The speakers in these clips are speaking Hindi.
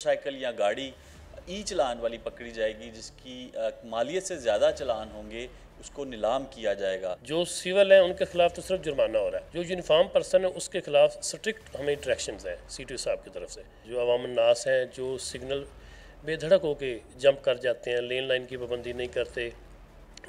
साइकिल या गाड़ी ई चालान वाली पकड़ी जाएगी जिसकी मालियत से ज़्यादा चालान होंगे उसको नीलाम किया जाएगा। जो सिविल है उनके खिलाफ तो सिर्फ जुर्माना हो रहा है, जो यूनिफॉर्म पर्सन है उसके खिलाफ स्ट्रिक्ट हमें डायरेक्शंस हैं सीटीओ साहब की तरफ से। जो अवाम नास हैं जो सिग्नल बेधड़क होके जंप कर जाते हैं, लेन लाइन की पाबंदी नहीं करते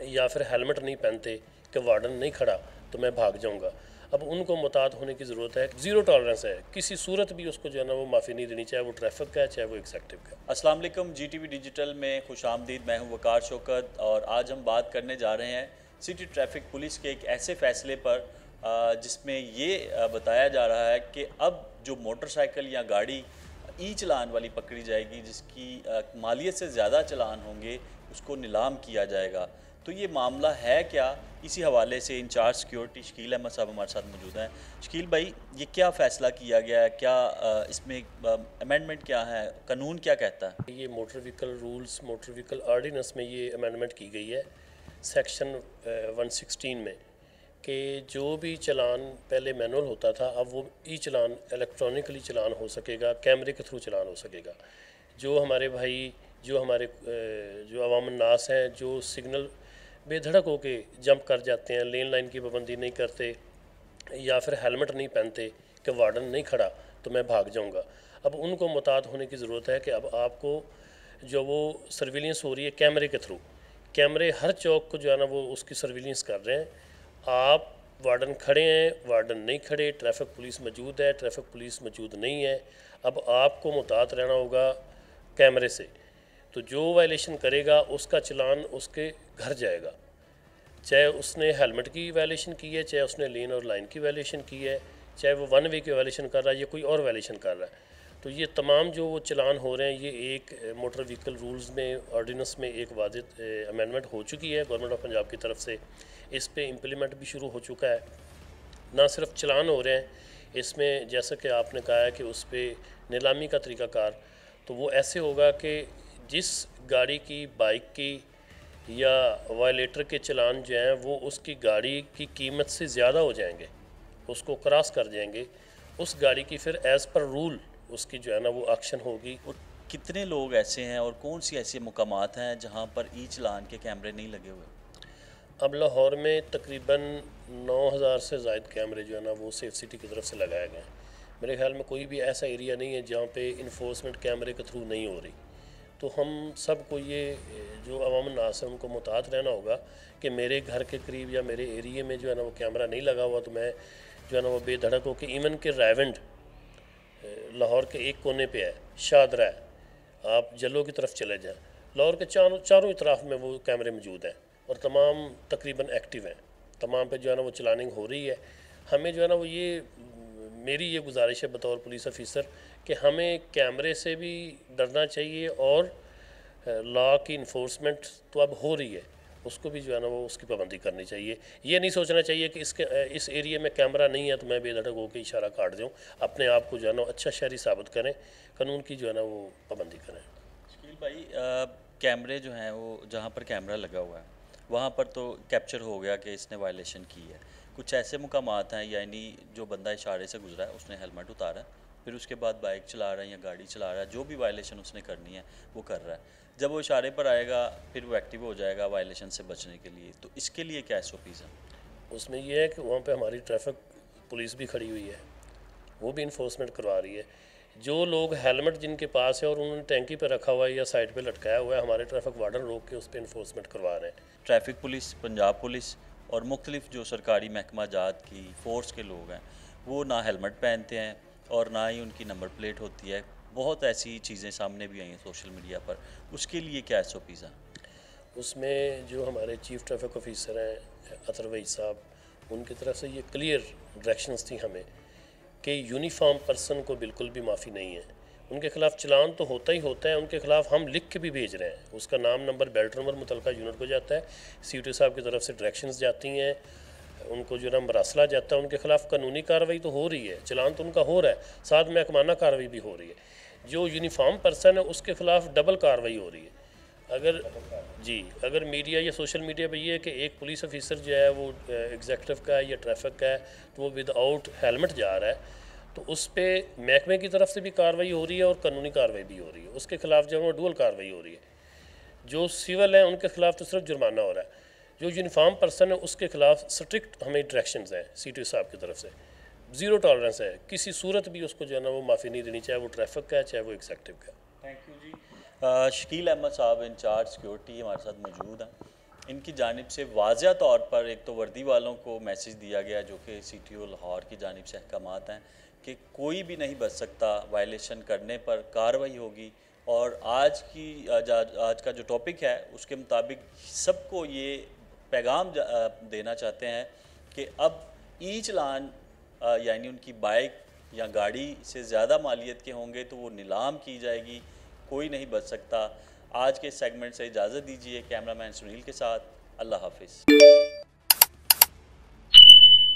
या फिर हेलमेट नहीं पहनते कि वार्डन नहीं खड़ा तो मैं भाग जाऊंगा, अब उनको मुताद होने की ज़रूरत है। ज़ीरो टॉलरेंस है, किसी सूरत भी उसको जो है ना वो माफ़ी नहीं देनी, चाहे वो ट्रैफिक का है चाहे वो एग्जेक्टिव का है। अस्सलाम वालेकुम, जीटीवी डिजिटल में खुश आमदीद। मैं हूं वकार शौकत और आज हम बात करने जा रहे हैं सिटी ट्रैफिक पुलिस के एक ऐसे फ़ैसले पर जिसमें ये बताया जा रहा है कि अब जो मोटरसाइकिल या गाड़ी ई चालान वाली पकड़ी जाएगी जिसकी मालियत से ज़्यादा चालान होंगे उसको नीलाम किया जाएगा। तो ये मामला है क्या, इसी हवाले से इंचार्ज सिक्योरिटी शकील अहमद साहब हमारे साथ मौजूद हैं। शकील भाई, ये क्या फ़ैसला किया गया है, क्या इसमें अमेंडमेंट क्या है, कानून क्या कहता है? ये motor vehicle rules, motor vehicle ordinance में ये अमेंडमेंट की गई है सेक्शन 116 में, कि जो भी चलान पहले मैनुअल होता था अब वो ई चलान इलेक्ट्रॉनिकली चलान हो सकेगा, कैमरे के थ्रू चलान हो सकेगा। जो हमारे भाई जो अवाम नास हैं जो सिग्नल बेधड़क होके जंप कर जाते हैं, लेन लाइन की पाबंदी नहीं करते या फिर हेलमेट नहीं पहनते कि वार्डन नहीं खड़ा तो मैं भाग जाऊंगा, अब उनको मुताद होने की ज़रूरत है कि अब आपको जो वो सर्विलेंस हो रही है कैमरे के थ्रू, कैमरे हर चौक को जो है ना वो उसकी सर्विलेंस कर रहे हैं। आप वार्डन खड़े हैं, वार्डन नहीं खड़े, ट्रैफिक पुलिस मौजूद है, ट्रैफिक पुलिस मौजूद नहीं है, अब आपको मुताद रहना होगा कैमरे से। तो जो वायलेशन करेगा उसका चलान उसके घर जाएगा, चाहे उसने हेलमेट की वायलेशन की है, चाहे उसने लेन और लाइन की वायलेशन की है, चाहे वो वन वे की वायलेशन कर रहा है या कोई और वायलेशन कर रहा है। तो ये तमाम जो वो चलान हो रहे हैं ये एक मोटर व्हीकल रूल्स में ऑर्डिनेंस में एक वाज़ेह अमेंडमेंट हो चुकी है गवर्नमेंट ऑफ पंजाब की तरफ से, इस पे इम्प्लीमेंट भी शुरू हो चुका है। ना सिर्फ चलान हो रहे हैं, इसमें जैसा कि आपने कहा है कि उस पर नीलामी का तरीक़ाकार, तो वो ऐसे होगा कि जिस गाड़ी की, बाइक की या वायलेटर के चलान जो हैं वो उसकी गाड़ी की कीमत से ज़्यादा हो जाएंगे, उसको क्रॉस कर जाएंगे, उस गाड़ी की फिर एज़ पर रूल उसकी जो है ना वो एक्शन होगी। और कितने लोग ऐसे हैं और कौन सी ऐसे मकामात हैं जहाँ पर ई चालान के कैमरे नहीं लगे हुए? अब लाहौर में तकरीबन 9000 से ज़ायद कैमरे जो है ना वो सेफ सिटी की तरफ से लगाए गए हैं। मेरे ख्याल में कोई भी ऐसा एरिया नहीं है जहाँ पे इन्फोर्समेंट कैमरे के थ्रू नहीं हो रही। तो हम सबको ये जो अवाम नास है उनको मुताहत रहना होगा कि मेरे घर के करीब या मेरे एरिए में जो है ना वो कैमरा नहीं लगा हुआ तो मैं जो है ना वो बेधड़क हो कि इवन के रायविंड लाहौर के एक कोने पे है, शादरा है, आप जलो की तरफ चले जाएं, लाहौर के चारों इतराफ में वो कैमरे मौजूद हैं और तमाम तकरीबन एक्टिव हैं, तमाम पे जो है ना वो चलानिंग हो रही है। हमें जो है ना वो ये मेरी ये गुजारिश है बतौर पुलिस ऑफिसर कि हमें कैमरे से भी डरना चाहिए और लॉ की इन्फोर्समेंट तो अब हो रही है उसको भी जो है ना वो उसकी पाबंदी करनी चाहिए। ये नहीं सोचना चाहिए कि इस एरिया में कैमरा नहीं है तो मैं बेधड़क होकर इशारा काट दूँ, अपने आप को जो है ना अच्छा शहरी साबित करें, कानून की जो है ना वो पाबंदी करें। शकील भाई, कैमरे जो हैं वो जहाँ पर कैमरा लगा हुआ है वहाँ पर तो कैप्चर हो गया कि इसने वायलेशन की है। कुछ ऐसे मुकामात हैं यानी जो बंदा इशारे से गुजरा है, उसने हेलमेट उतारा है, फिर उसके बाद बाइक चला रहा है या गाड़ी चला रहा है, जो भी वायलेशन उसने करनी है वो कर रहा है, जब वो इशारे पर आएगा फिर वो एक्टिव हो जाएगा वायलेशन से बचने के लिए, तो इसके लिए क्या SOPs हैं? उसमें यह है कि वहाँ पे हमारी ट्रैफिक पुलिस भी खड़ी हुई है, वो भी इन्फोर्समेंट करवा रही है। जो लोग हेलमेट जिनके पास है और उन्होंने टैंकी पे रखा हुआ है या साइड पे लटकाया हुआ है, हमारे ट्रैफिक वार्डन रोक के उस पर इन्फोर्समेंट करवा रहे हैं। ट्रैफिक पुलिस, पंजाब पुलिस और मुख्तलिफ जो सरकारी महकमा जात की फ़ोर्स के लोग हैं वो ना हेलमेट पहनते हैं और ना ही उनकी नंबर प्लेट होती है। बहुत ऐसी चीज़ें सामने भी आई हैं सोशल मीडिया पर, उसके लिए क्या SOPs हैं? उसमें जो हमारे चीफ ट्रैफिक ऑफिसर हैं अतर वहीद साहब, उनकी तरफ से ये क्लियर डायरेक्शंस थी हमें कि यूनिफॉर्म पर्सन को बिल्कुल भी माफ़ी नहीं है, उनके खिलाफ चलान तो होता ही होता है, उनके खिलाफ हम लिख के भी भेज रहे हैं, उसका नाम, नंबर, बेल्ट नंबर मुतलका यूनिट को जाता है, CTO साहब की तरफ से डायरेक्शंस जाती हैं, उनको जो ना मरासला जाता है, उनके खिलाफ कानूनी कार्रवाई तो हो रही है, चलान तो उनका हो रहा है, साथ में महकमाना कार्रवाई भी हो रही है। जो यूनिफॉर्म पर्सन है उसके खिलाफ डबल कार्रवाई हो रही है। अगर मीडिया या सोशल मीडिया पे ये है कि एक पुलिस ऑफिसर जो है वो एग्जेक्टिव का है या ट्रैफिक का है तो वो विदाउट हेलमेट जा रहा है, तो उस पर महकमे की तरफ से भी कार्रवाई हो रही है और कानूनी कार्रवाई भी हो रही है। उसके खिलाफ जो है वो डुअल कार्रवाई हो रही है। जो सिविल हैं उनके खिलाफ तो सिर्फ जुर्माना हो रहा है, जो यूनिफॉर्म पर्सन है उसके खिलाफ स्ट्रिक्ट हमें डायरेक्शंस हैं CTO साहब की तरफ से। ज़ीरो टॉलरेंस है, किसी सूरत भी उसको जो है ना वो माफ़ी नहीं देनी, चाहे वो ट्रैफिक का है चाहे वो एग्जेक्टिव का है। थैंक यू जी। शकील अहमद साहब इंचार्ज सिक्योरिटी हमारे साथ मौजूद हैं। इनकी जानिब से वाज़िया तौर पर एक तो वर्दी वालों को मैसेज दिया गया जो कि CTO लाहौर की जानिब से अहकामात हैं कि कोई भी नहीं बच सकता, वायलेशन करने पर कार्रवाई होगी। और आज का जो टॉपिक है उसके मुताबिक सबको ये पैगाम देना चाहते हैं कि अब ई चलान यानी उनकी बाइक या गाड़ी से ज़्यादा मालियत के होंगे तो वो नीलाम की जाएगी, कोई नहीं बच सकता। आज के सेगमेंट से इजाज़त दीजिए। कैमरामैन सुनील के साथ, अल्लाह हाफिज़।